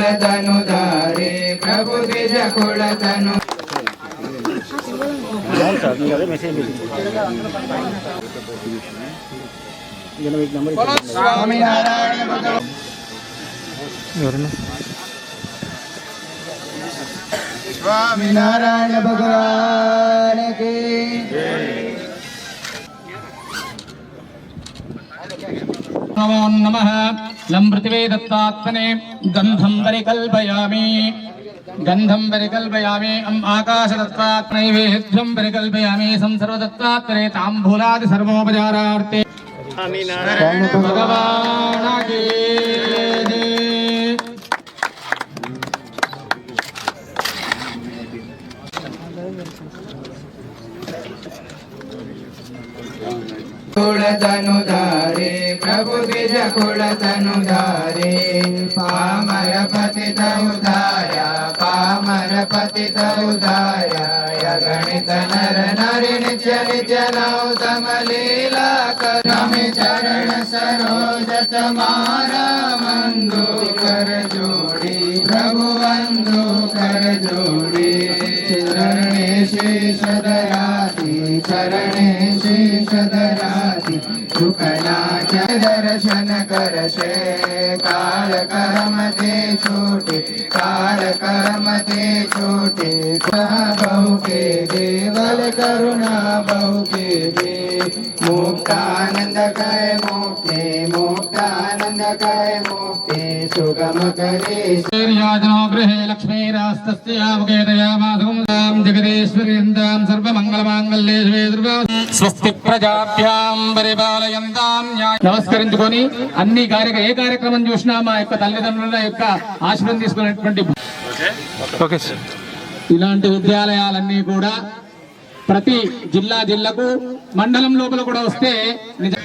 कुलतनुधारे प्रभु द्विज कुलतनु स्वामीनारायण भगवान स्वामीनारायण भगवान की नमो नमः लं पृथिवे दत्तात्मने गन्धं परिकल्पयामि अम् आकाशदत्तात्मनैवेद्यं परिकल्पयामि संसर्वदत्तात्मने ताम्बूलादि सर्वोपचारार्थे भगवान् की कुलतनुधारे प्रभु द्विज कुलतनुधारे पामर पतित उदारा गणित नर नरि नित्य नित्य नौतम लीला करमि चरण सरोज तुम्हारा बंधु कर जोड़ी प्रभु बंधु कर जोड़ी चरणे शेष दराती झुकना दर्शन करशे काल कर्म ते छोटे बहु के देवल करुणा बहु के दे मुक्तानंद कय मुक्ति सुगम करे गृहे लक्ष्मीरास्तस्यावकेतयामासुं जगदीश्वर्यन्तां सर्वमंगलमांगल्ये शिवे दुर्गा स्वस्ति ప్రజాభ్యాం పరిపాలయంతాం నమస్కరించుకొని అన్ని ఏ కార్యక్రమం చూసినా మా యొక్క తల్లిదండ్రుల యొక్క ఆశీర్వాదం తీసుకునేటువంటి ఇలాంటి విద్యాలయాలన్నీ కూడా ప్రతి జిల్లాకు మండలం లోపల కూడా వస్తే నిజం